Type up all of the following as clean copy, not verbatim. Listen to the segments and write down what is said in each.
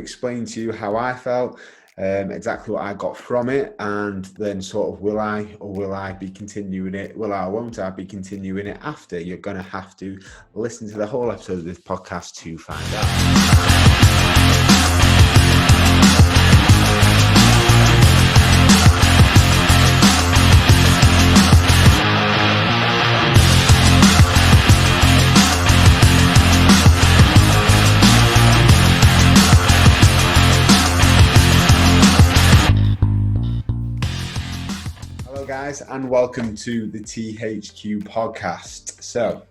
explain to you how I felt, exactly what I got from it, and then sort of will I be continuing it? Will I or won't I be continuing it after? You're going to have to listen to the whole episode of this podcast to find out. Guys, and welcome to the THQ podcast. So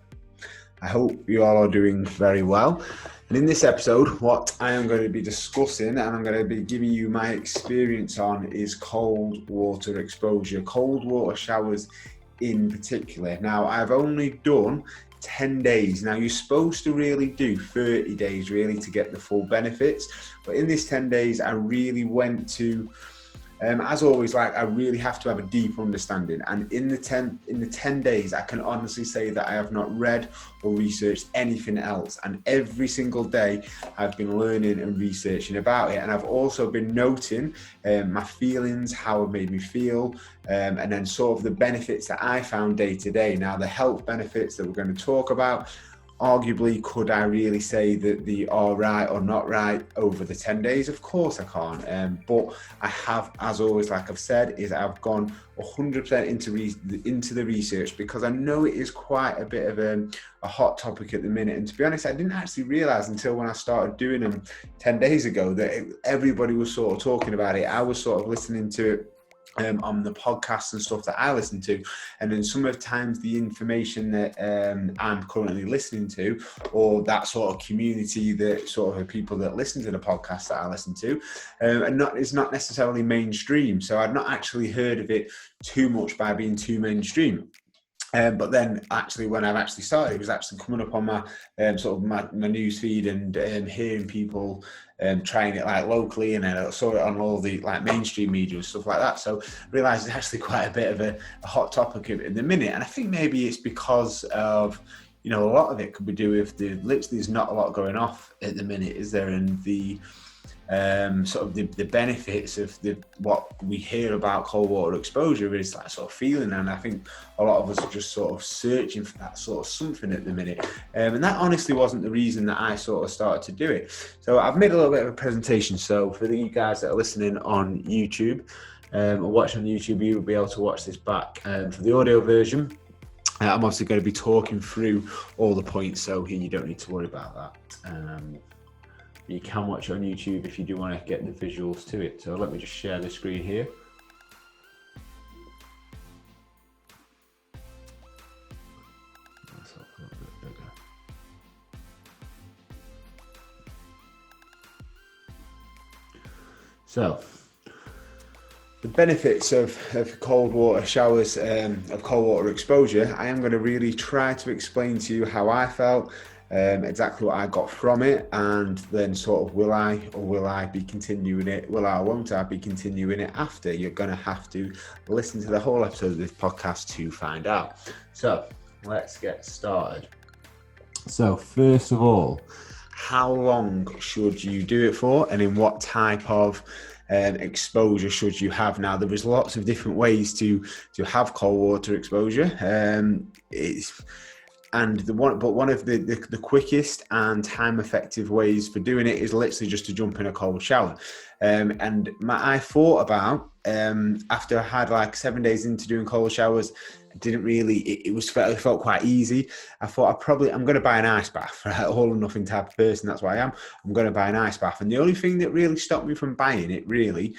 I hope you all are doing very well, and in this episode what I am going to be discussing and I'm going to be giving you my experience on is cold water exposure, cold water showers in particular. Now I've only done 10 days. Now you're supposed to really do 30 days really to get the full benefits, but in this 10 days I really went to as always, I really have to have a deep understanding. And in the 10 days, I can honestly say that I have not read or researched anything else. And every single day, I've been learning and researching about it. And I've also been noting my feelings, how it made me feel, and then sort of the benefits that I found day to day. Now, the health benefits that we're going to talk about, arguably, could I really say that they are right or not right over the 10 days? Of course I can't. But I have, as always, like I've said, is I've gone 100% into the research, because I know it is quite a bit of a hot topic at the minute. And to be honest, I didn't actually realize until when I started doing them 10 days ago that everybody was sort of talking about it. I was sort of listening to it on the podcasts and stuff that I listen to, and then sometimes the information that I'm currently listening to, or that sort of community that sort of people that listen to the podcast that I listen to, and it's not necessarily mainstream. So I'd not actually heard of it too much by being too mainstream. But then actually when I've actually started, it was actually coming up on my sort of my news feed, and hearing people trying it like locally, and then I saw it on all the like mainstream media and stuff like that. So I realised it's actually quite a bit of a hot topic in the minute. And I think maybe it's because of, a lot of it could be due with literally there's not a lot going off at the minute, is there? And the sort of the benefits of what we hear about cold water exposure is that sort of feeling, and I think a lot of us are just sort of searching for that sort of something at the minute, and that honestly wasn't the reason that I sort of started to do it. So I've made a little bit of a presentation, so for you guys that are listening on YouTube or watching on YouTube, you will be able to watch this back. For the audio version, I'm obviously going to be talking through all the points, so here you don't need to worry about that. You can watch it on YouTube if you do want to get the visuals to it. So let me just share the screen here. That's a little bit bigger. So, the benefits of cold water showers, of cold water exposure, I am going to really try to explain to you how I felt, exactly what I got from it, and then sort of will I be continuing it? Will I or won't I be continuing it after? You're going to have to listen to the whole episode of this podcast to find out. So let's get started. So first of all, how long should you do it for, and in what type of exposure should you have? Now, there is lots of different ways to have cold water exposure. One of the quickest and time-effective ways for doing it is literally just to jump in a cold shower. I thought about, after I had like 7 days into doing cold showers, it felt quite easy. I thought I'm going to buy an ice bath, right? All or nothing type of person, that's what I am. I'm going to buy an ice bath. And the only thing that really stopped me from buying it really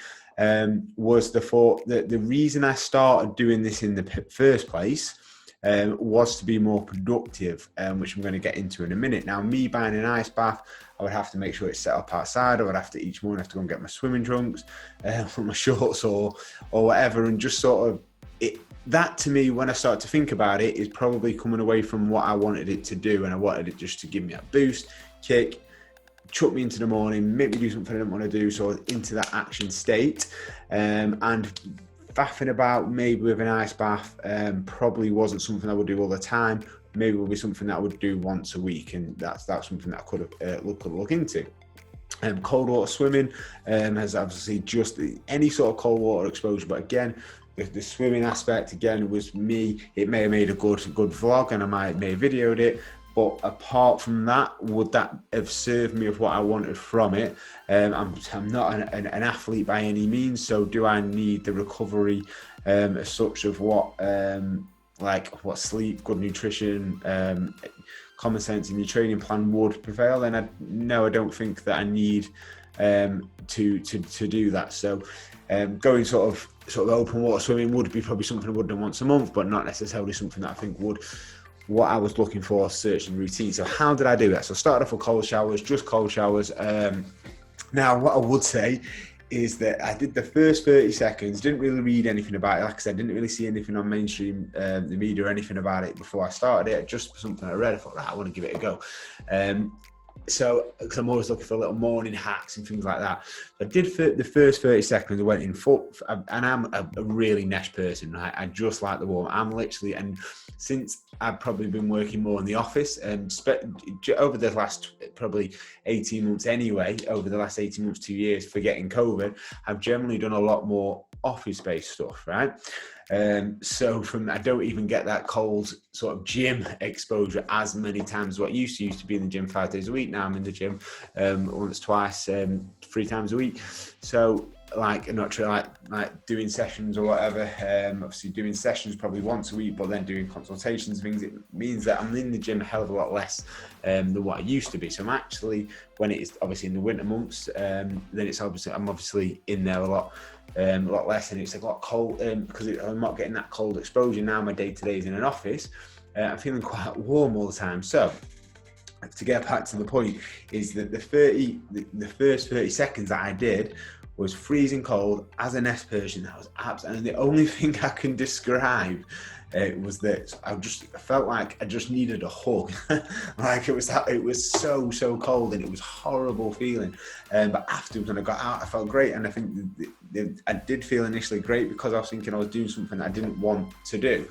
was the thought that the reason I started doing this in the first place was to be more productive, which I'm going to get into in a minute. Now, me buying an ice bath, I would have to make sure it's set up outside. I would have to each morning go and get my swimming trunks, my shorts or whatever, and just sort of that to me, when I start to think about it, is probably coming away from what I wanted it to do, and I wanted it just to give me a boost, kick, chuck me into the morning, make me do something I didn't want to do, so into that action state, and faffing about maybe with an ice bath probably wasn't something I would do all the time. Maybe it would be something that I would do once a week, and that's something that I could look into. Cold water swimming has obviously just any sort of cold water exposure, but again, the swimming aspect again was me. It may have made a good vlog, and may have videoed it. But apart from that, would that have served me of what I wanted from it? I'm not an athlete by any means, so do I need the recovery as such of what sleep, good nutrition, common sense in your training plan would prevail? Then I don't think that I need to do that. So going sort of open water swimming would be probably something I would do once a month, but not necessarily something that I think would what I was looking for, searching routine. So how did I do that? So I started off with cold showers, just cold showers. Now what I would say is that I did the first 30 seconds, didn't really read anything about it. Like I said, didn't really see anything on mainstream the media or anything about it before I started it. Just something I read, I thought, right, I want to give it a go. So, because I'm always looking for little morning hacks and things like that. I did the first 30 seconds, I went in foot, and I'm a really nesh person, right? I just like the warm. I'm literally, and since I've probably been working more in the office, and over the last probably 18 months anyway, over the last 18 months, 2 years, forgetting COVID, I've generally done a lot more office-based stuff, right? So I don't even get that cold sort of gym exposure as many times as what I used to be in the gym 5 days a week. Now I'm in the gym once, twice, 3 times a week. So not true, like doing sessions or whatever. Obviously doing sessions probably once a week, but then doing consultations and things, it means that I'm in the gym a hell of a lot less than what I used to be. So I'm actually, when it is obviously in the winter months, then I'm obviously in there a lot less, and it's a lot cold because I'm not getting that cold exposure. Now my day-to-day is in an office. I'm feeling quite warm all the time. So to get back to the point, is that the first 30 seconds that I did was freezing cold as a nest person. That was absolutely, and the only thing I can describe was that I felt like I just needed a hug. Like it was so cold, and it was horrible feeling. But afterwards, when I got out, I felt great, and I think I did feel initially great because I was thinking I was doing something I didn't want to do.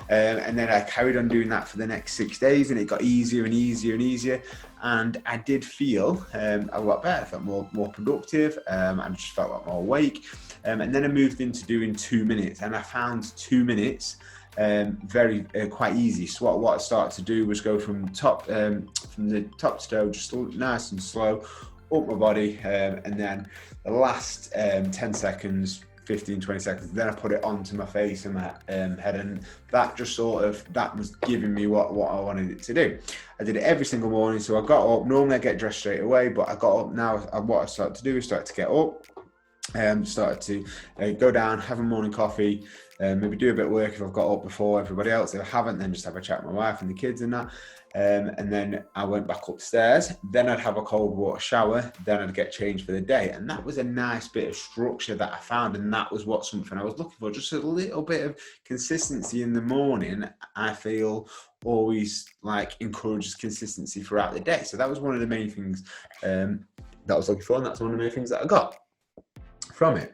And then I carried on doing that for the next 6 days, and it got easier and easier and easier. And I did feel a lot better. I felt more productive. I just felt a lot more awake. And then I moved into doing 2 minutes, and I found 2 minutes quite easy. So what I started to do was go from the top to toe, just nice and slow, up my body, and then the last 10 seconds, 15, 20 seconds, then I put it onto my face and my head, and that just that was giving me what I wanted it to do. I did it every single morning. So I got up, normally I get dressed straight away, but I got up now. What I started to do is start to get up, started to go down, have a morning coffee, maybe do a bit of work if I've got up before everybody else. If I haven't, then just have a chat with my wife and the kids and that. And then I went back upstairs. Then I'd have a cold water shower. Then I'd get changed for the day. And that was a nice bit of structure that I found. And that was something I was looking for. Just a little bit of consistency in the morning, I feel always encourages consistency throughout the day. So that was one of the main things that I was looking for. And that's one of the main things that I got from it.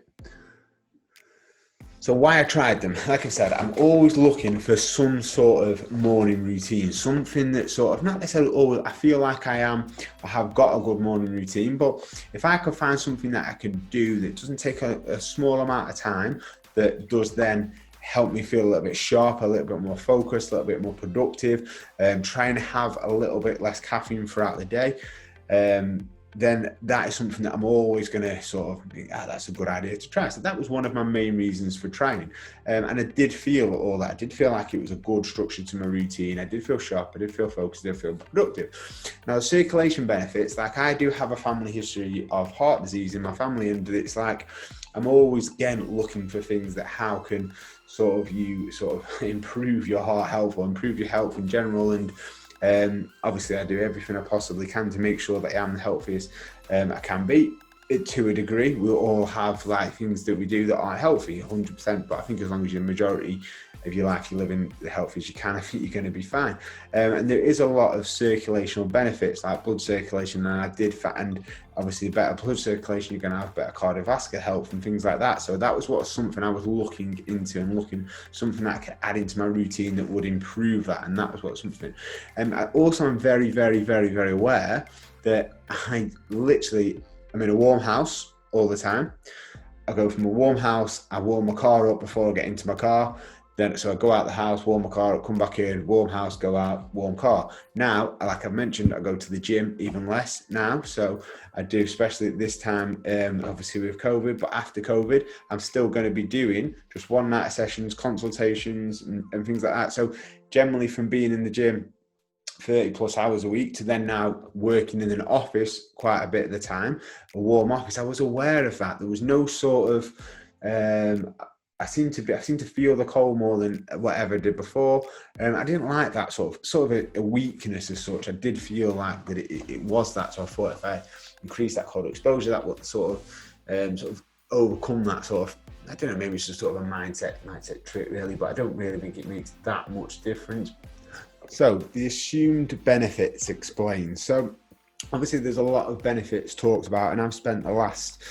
So why I tried them, like I said, I'm always looking for some sort of morning routine, something that sort of, not necessarily always, I feel like I have got a good morning routine, but if I could find something that I could do that doesn't take a small amount of time, that does then help me feel a little bit sharper, a little bit more focused, a little bit more productive, try and have a little bit less caffeine throughout the day, then that is something that I'm always going to sort of think, that's a good idea to try. So that was one of my main reasons for trying. And I did feel all that. I did feel like it was a good structure to my routine. I did feel sharp. I did feel focused. I did feel productive. Now, the circulation benefits, I do have a family history of heart disease in my family. And it's I'm always, again, looking for things that how can you improve your heart health or improve your health in general. And obviously I do everything I possibly can to make sure that I am the healthiest I can be. To a degree, we'll all have things that we do that aren't healthy 100%, but I think as long as you're majority of your life, you're living the healthiest you can, I think you're going to be fine. And there is a lot of circulational benefits, like blood circulation, and obviously better blood circulation, you're going to have better cardiovascular health and things like that. So that was something I was looking into, and something that I could add into my routine that would improve that, and that was something. And I'm very, very, very, very aware that I literally I'm in a warm house all the time. I go from a warm house, I warm my car up before I get into my car. Then, so I go out the house, warm my car up, come back in, warm house, go out, warm car. Now, like I mentioned, I go to the gym even less now. So I do, especially at this time, obviously with COVID, but after COVID, I'm still going to be doing just one night of sessions, consultations and things like that. So generally from being in the gym 30 plus hours a week to then now working in an office quite a bit of the time, a warm office, I was aware of that. There was no sort of, I seem to feel the cold more than whatever I did before. I didn't like that sort of a weakness as such. I did feel like that it was that. So I thought if I increase that cold exposure, that would sort of overcome that sort of, I don't know, maybe it's just sort of a mindset trick really, but I don't really think it makes that much difference. So the assumed benefits explained. So obviously there's a lot of benefits talked about, and I've spent the last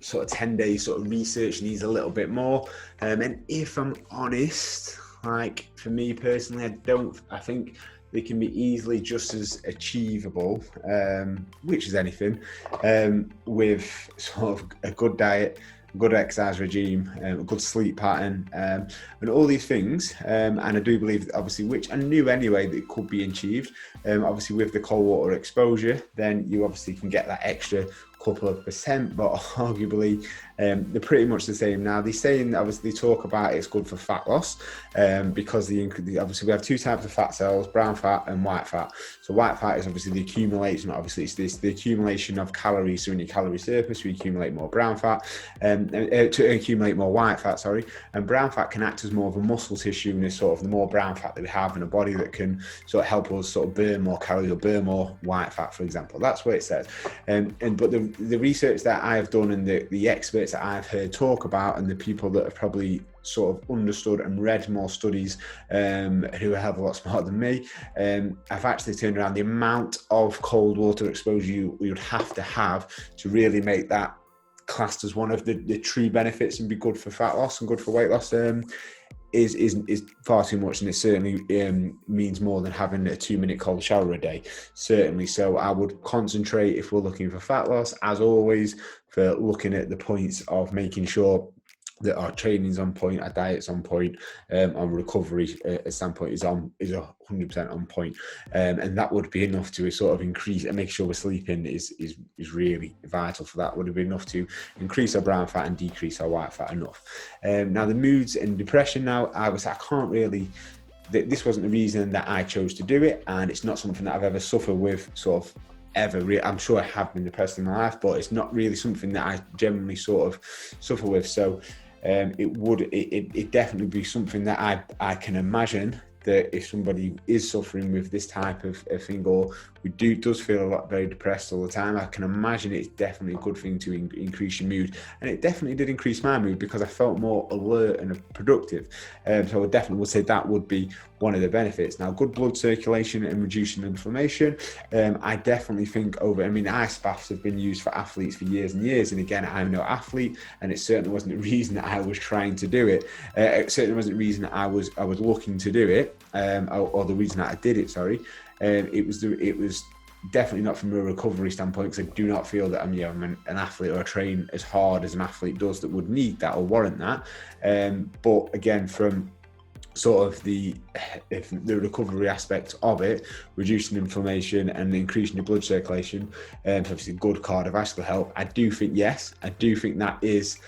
sort of 10 days sort of researching these a little bit more. And if I'm honest, like for me personally, I think they can be easily just as achievable, which is anything, with sort of a good diet, good exercise regime, a good sleep pattern, and all these things. And I do believe that obviously, which I knew anyway, that it could be achieved. Obviously with the cold water exposure, then you obviously can get that extra couple of percent, but arguably they're pretty much the same. Now, they're saying, obviously, they talk about it's good for fat loss because obviously we have two types of fat cells, brown fat and white fat. So white fat is obviously the accumulation, obviously it's the accumulation of calories. So in your calorie surplus, we accumulate more brown fat to accumulate more white fat, sorry. And brown fat can act as more of a muscle tissue, and is sort of the more brown fat that we have in a body that can sort of help us sort of burn more calories or burn more white fat, for example. That's what it says. But the research that I've done and the experts that I've heard talk about, and the people that have probably sort of understood and read more studies, who are a hell of a lot smarter than me, I've actually turned around the amount of cold water exposure you would have to really make that classed as one of the true benefits and be good for fat loss and good for weight loss, is far too much, and it certainly means more than having a 2-minute cold shower a day, certainly. So I would concentrate, if we're looking for fat loss, as always, for looking at the points of making sure that our training's on point, our diet's on point, our recovery standpoint is 100% on point, and that would be enough to sort of increase and make sure we're sleeping is really vital for that. Would have been enough to increase our brown fat and decrease our white fat enough. Now the moods and depression. Now I can't really. This wasn't the reason that I chose to do it, and it's not something that I've ever suffered with sort of ever. I'm sure I have been depressed in my life, but it's not really something that I generally sort of suffer with. So it definitely be something that I can imagine that if somebody is suffering with this type of thing, or does feel a lot very depressed all the time, I can imagine it's definitely a good thing to increase your mood. And it definitely did increase my mood because I felt more alert and productive. So I definitely would say that would be one of the benefits. Now, good blood circulation and reducing inflammation. I definitely think ice baths have been used for athletes for years and years. And again, I'm no athlete, and it certainly wasn't the reason that I was trying to do it. It certainly wasn't the reason that I was looking to do it, or the reason that I did it, sorry. It was definitely not from a recovery standpoint, because I do not feel that I'm an athlete or train as hard as an athlete does that would need that or warrant that. But again, from sort of the recovery aspect of it, reducing inflammation and increasing your blood circulation, obviously good cardiovascular health, I do think that is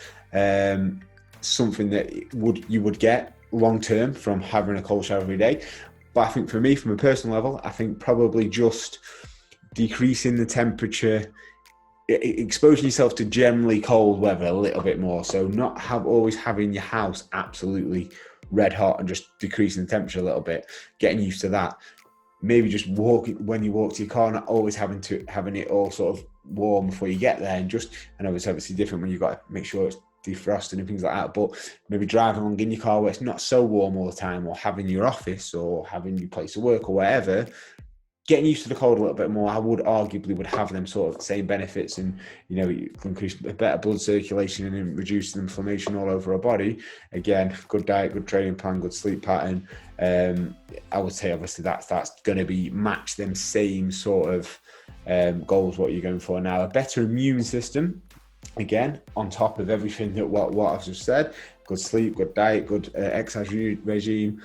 something that you would get long term from having a cold shower every day. But I think for me, from a personal level, I think probably just decreasing the temperature, exposing yourself to generally cold weather a little bit more. So not always having your house absolutely red hot, and just decreasing the temperature a little bit, getting used to that. Maybe just when you walk to your car, not always having it all sort of warm before you get there. And I know it's obviously different when you've got to make sure it's defrosted and things like that, but maybe driving along in your car where it's not so warm all the time, or having your office or having your place of work or wherever, getting used to the cold a little bit more, I would arguably would have them sort of same benefits, and you can increase a better blood circulation and reduce inflammation all over our body. Again, good diet, good training plan, good sleep pattern. I would say obviously that's going to be match them same sort of goals what you're going for now. A better immune system, again, on top of everything that what I've just said. Good sleep, good diet, good exercise regime.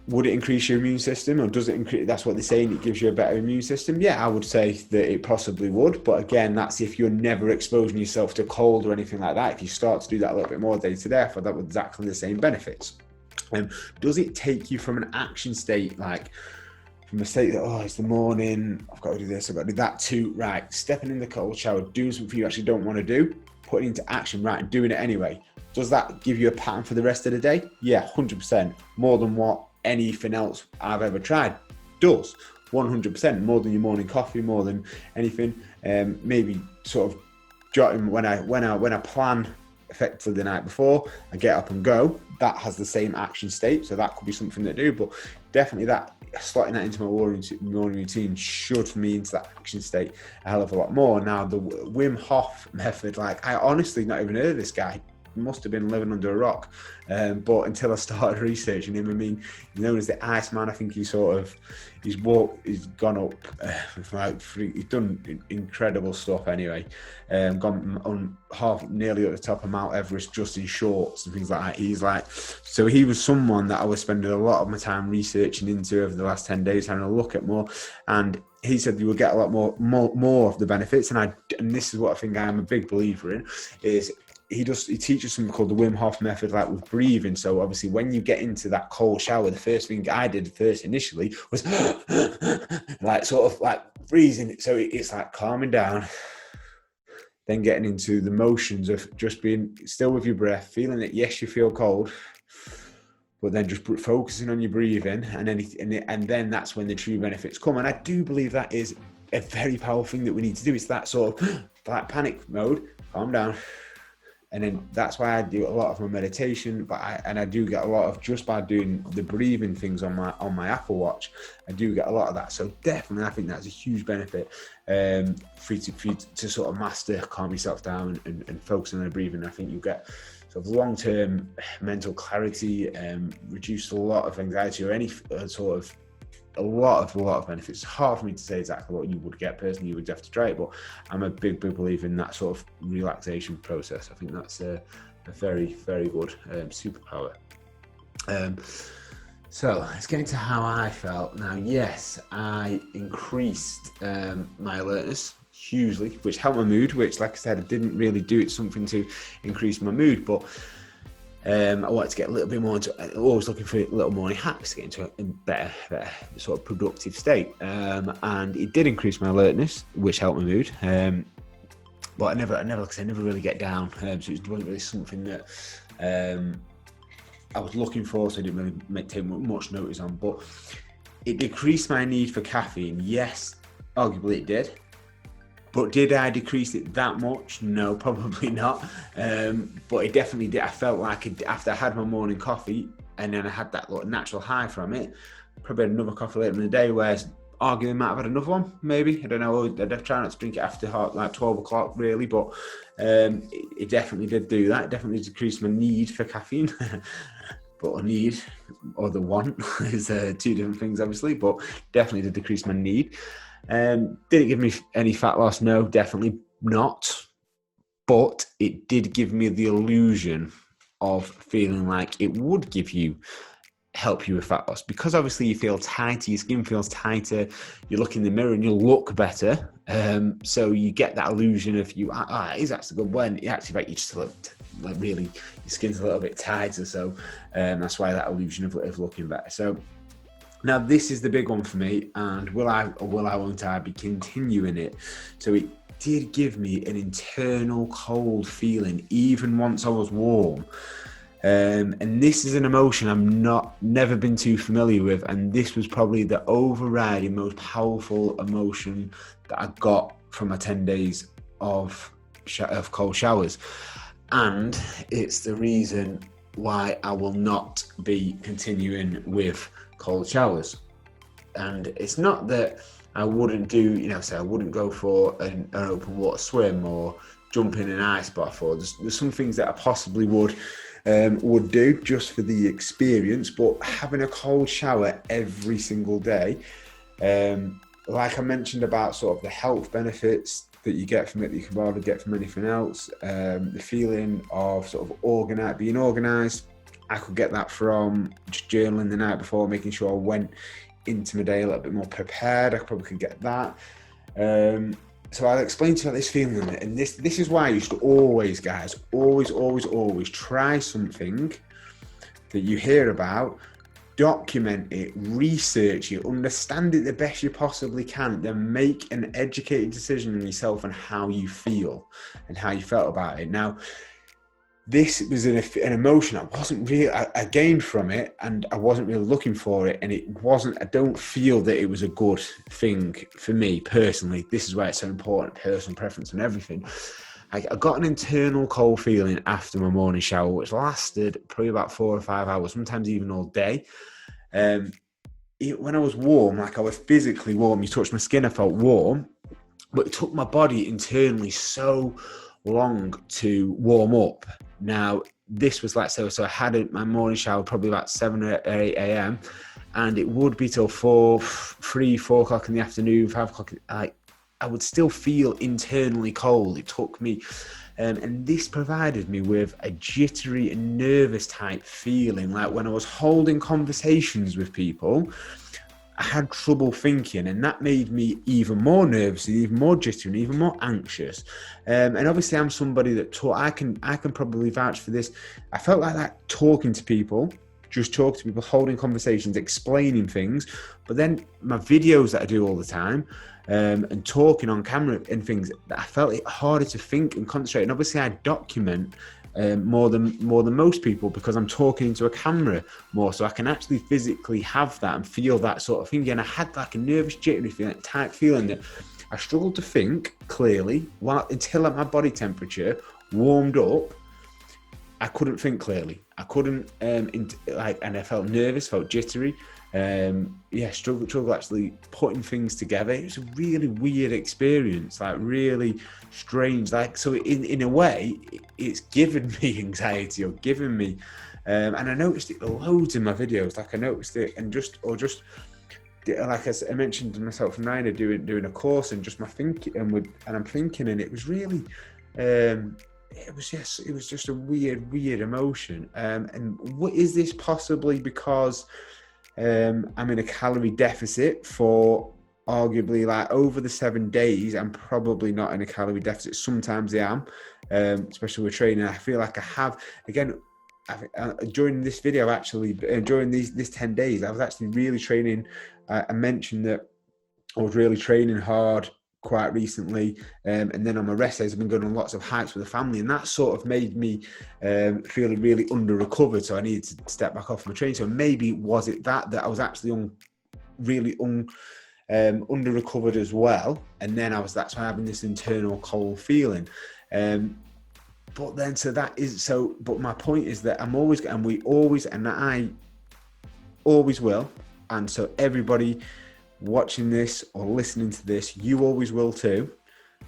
Would it increase your immune system, or does it increase? That's what they're saying. It gives you a better immune system. Yeah, I would say that it possibly would. But again, that's if you're never exposing yourself to cold or anything like that. If you start to do that a little bit more day to day, I thought that would exactly the same benefits. Does it take you from an action state, like from a state that, oh, it's the morning, I've got to do this, I've got to do that, to, right, stepping in the cold shower, doing something you actually don't want to do, putting into action, right, and doing it anyway. Does that give you a pattern for the rest of the day? Yeah, 100%. More than what anything else I've ever tried does. 100%. More than your morning coffee, more than anything. Maybe sort of jotting when I plan effectively the night before, I get up and go. That has the same action state, so that could be something to do. But definitely that slotting that into my morning routine should me into that action state a hell of a lot more. Now the Wim Hof method, like I honestly not even heard of this guy. Must have been living under a rock, but until I started researching him, I mean, he's known as the Iceman. I think he's gone up, he's done incredible stuff anyway. Gone on nearly at the top of Mount Everest just in shorts and things like that. So he was someone that I was spending a lot of my time researching into over the last 10 days, having a look at more, and he said you will get a lot more of the benefits. And this is what I think I'm a big believer in, is he teaches something called the Wim Hof method, like with breathing. So obviously when you get into that cold shower, the first thing I did initially was like sort of like freezing. So it's like calming down, then getting into the motions of just being still with your breath, feeling that yes, you feel cold, but then just focusing on your breathing, and then that's when the true benefits come. And I do believe that is a very powerful thing that we need to do. It's that sort of like panic mode, calm down. And then that's why I do a lot of my meditation, I do get a lot of, just by doing the breathing things on my Apple Watch, I do get a lot of that. So definitely, I think that's a huge benefit for you to sort of master, calm yourself down and focus on the breathing. I think you get sort of long-term mental clarity, reduce a lot of anxiety or any sort of a lot of benefits. It's hard for me to say exactly what you would get personally. You would have to try it, but I'm a big believer in that sort of relaxation process. I think that's a very, very good superpower. So let's get into how I felt. Now, yes, I increased my alertness hugely, which helped my mood, which, like I said, I didn't really do it something to increase my mood, but I wanted to get a little bit more into, always looking for little morning hacks to get into a better sort of productive state. And it did increase my alertness, which helped my mood. But I never really get down. So it wasn't really something that I was looking for, so I didn't really take much notice on. But it decreased my need for caffeine. Yes, arguably it did. But did I decrease it that much? No, probably not. But it definitely did. I felt like after I had my morning coffee and then I had that little natural high from it, probably had another coffee later in the day, whereas arguably might have had another one, maybe. I don't know. I'd try not to drink it after like 12 o'clock, really. But it definitely did do that. It definitely decreased my need for caffeine. But a need or the want is two different things, obviously. But definitely did decrease my need. Did it give me any fat loss? No, definitely not. But it did give me the illusion of feeling like it would help you with fat loss, because obviously you feel tighter, your skin feels tighter, you look in the mirror and you look better. So you get that illusion of it is actually good, when it actually like you just look like really your skin's a little bit tighter. So that's why that illusion of looking better. So now this is the big one for me, and won't I be continuing it? So it did give me an internal cold feeling even once I was warm. And this is an emotion I'm never been too familiar with, and this was probably the overriding most powerful emotion that I got from my 10 days of cold showers. And it's the reason why I will not be continuing with cold showers. And it's not that I wouldn't do, say I wouldn't go for an open water swim or jump in an ice bath, or there's some things that I possibly would do just for the experience. But having a cold shower every single day, like I mentioned about sort of the health benefits that you get from it that you can hardly get from anything else, the feeling of sort of being organised, I could get that from just journaling the night before, making sure I went into my day a little bit more prepared. I probably could get that. So I'll explain to you about this feeling, and this is why I used to always try something that you hear about, document it, research it, understand it the best you possibly can, then make an educated decision on yourself and how you feel and how you felt about it. Now, this was an emotion I gained from it, and I wasn't really looking for it, and I don't feel that it was a good thing for me personally. This is why it's so important, personal preference and everything. I got an internal cold feeling after my morning shower, which lasted probably about 4 or 5 hours, sometimes even all day. When I was warm, like I was physically warm, you touched my skin, I felt warm, but it took my body internally so long to warm up. Now, this was like, so I had my morning shower probably about 7 or 8 a.m. and it would be till 4 o'clock in the afternoon, 5 o'clock. I would still feel internally cold. It took me, and this provided me with a jittery and nervous type feeling. Like when I was holding conversations with people, I had trouble thinking, and that made me even more nervous, even more jittery, and even more anxious. And obviously, I'm somebody that I can probably vouch for this. I felt like that talking to people, holding conversations, explaining things. But then my videos that I do all the time, and talking on camera and things, I felt it harder to think and concentrate. And obviously, I document more than most people because I'm talking into a camera more, so I can actually physically have that and feel that sort of thing. And I had like a nervous, jittery feeling that I struggled to think clearly until at my body temperature warmed up. I couldn't think clearly. I couldn't, and I felt nervous, felt jittery. Struggle actually putting things together. It was a really weird experience, like really strange. Like, so in a way, it's given me anxiety or given me, and I noticed it loads in my videos. Like I noticed it, and like I mentioned to myself and Nina doing a course, and just my thinking, and I'm thinking, and it was really, it was just a weird emotion. And what is this possibly because I'm in a calorie deficit for arguably like over the 7 days? I'm probably not in a calorie deficit. Sometimes I am, especially with training. I feel like I have, again, during this video, actually, during this 10 days, I was actually really training. I mentioned that I was really training hard quite recently, and then on my rest days I've been going on lots of hikes with the family, and that sort of made me feeling really under recovered, so I needed to step back off my training. So maybe was it that I was actually under recovered as well, and then that's why I'm having this internal cold feeling. But my point is that I'm always, and we always, and I always will, and so everybody watching this or listening to this, you always will too.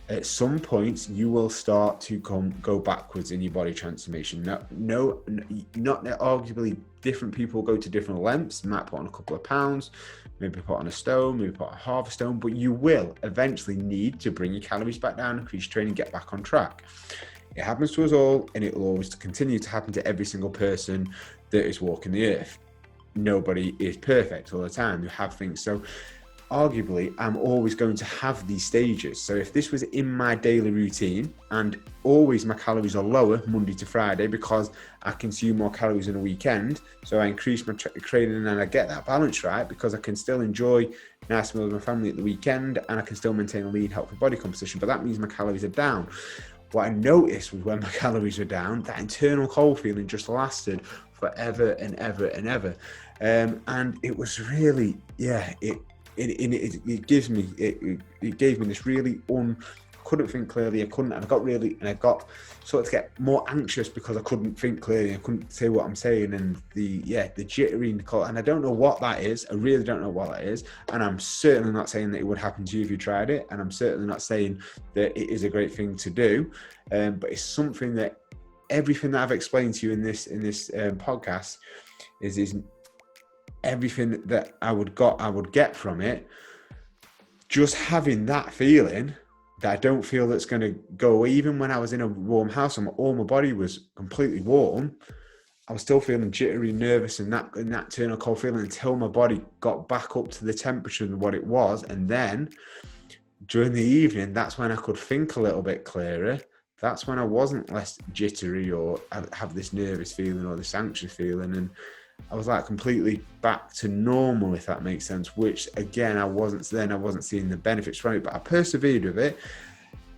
At some points, you will start to go backwards in your body transformation. Not arguably, different people go to different lengths. You might put on a couple of pounds, maybe put on a stone, maybe put on half a stone, but you will eventually need to bring your calories back down, increase training, get back on track. It happens to us all, and it will always continue to happen to every single person that is walking the earth. Nobody is perfect all the time. You have things. So arguably, I'm always going to have these stages. So if this was in my daily routine, and always my calories are lower Monday to Friday because I consume more calories in a weekend, so I increase my training and I get that balance right because I can still enjoy nice meals with my family at the weekend, and I can still maintain a lean, healthy body composition, but that means my calories are down. What I noticed was when my calories were down, that internal cold feeling just lasted forever and ever and ever. And it was really, it gave me this really couldn't think clearly. And I got sort of to get more anxious because I couldn't think clearly. I couldn't say what I'm saying, and the jittery, and I don't know what that is. I really don't know what that is, and I'm certainly not saying that it would happen to you if you tried it, and I'm certainly not saying that it is a great thing to do, but it's something that everything that I've explained to you in this podcast is everything that I would get from it. Just having that feeling that I don't feel that's going to go away. Even when I was in a warm house and all my body was completely warm, I was still feeling jittery, nervous, and that internal cold feeling until my body got back up to the temperature of what it was. And then during the evening, that's when I could think a little bit clearer. That's when I wasn't less jittery or have this nervous feeling or this anxious feeling. And I was like completely back to normal, if that makes sense, which again, I wasn't seeing the benefits from it, but I persevered with it.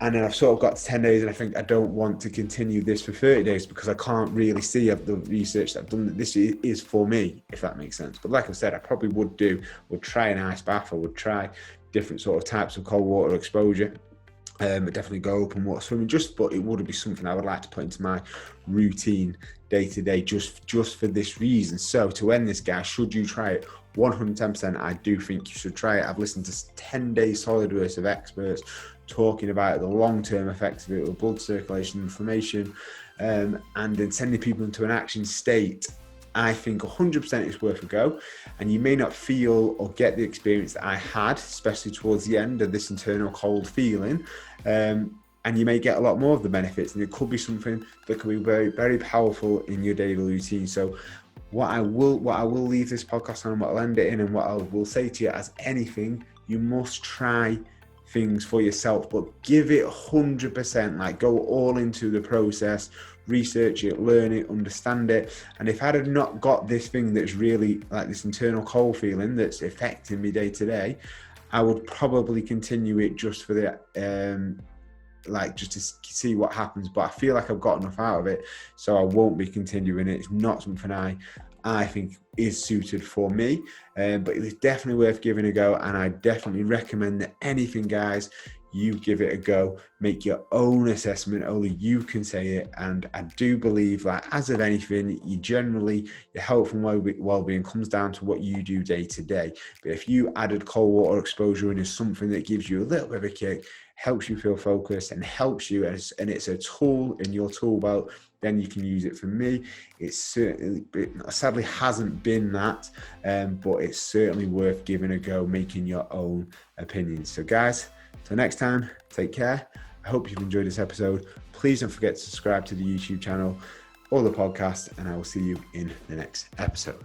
And then I've sort of got to 10 days and I think I don't want to continue this for 30 days because I can't really see of the research that I've done that this is for me, if that makes sense. But like I said, I probably would try an ice bath. I would try different sort of types of cold water exposure. Definitely go open water swimming, but it would be something I would like to put into my routine day to day, just for this reason. So to end this, guys, should you try it? 110%, I do think you should try it. I've listened to 10 days solid worth of experts talking about the long-term effects of it with blood circulation, inflammation, and then sending people into an action state. I think 100% it's worth a go, and you may not feel or get the experience that I had, especially towards the end of this internal cold feeling, and you may get a lot more of the benefits, and it could be something that could be very, very powerful in your daily routine. So what I will leave this podcast on, what I'll end it in, and what I will say to you as anything, you must try things for yourself, but give it 100%, like go all into the process, research it, learn it, understand it. And if I had not got this thing that's really like this internal cold feeling that's affecting me day to day, I would probably continue it just for the just to see what happens. But I feel like I've got enough out of it, so I won't be continuing it. It's not something I think is suited for me, but it's definitely worth giving a go, and I definitely recommend that anything, guys, you give it a go, make your own assessment, only you can say it. And I do believe that, as of anything, your health and well-being comes down to what you do day to day. But if you added cold water exposure in as something that gives you a little bit of a kick, helps you feel focused, and helps you, and it's a tool in your tool belt, then you can use it. For me, it sadly hasn't been that, but it's certainly worth giving a go, making your own opinions. So guys, till next time, take care. I hope you've enjoyed this episode. Please don't forget to subscribe to the YouTube channel or the podcast, and I will see you in the next episode.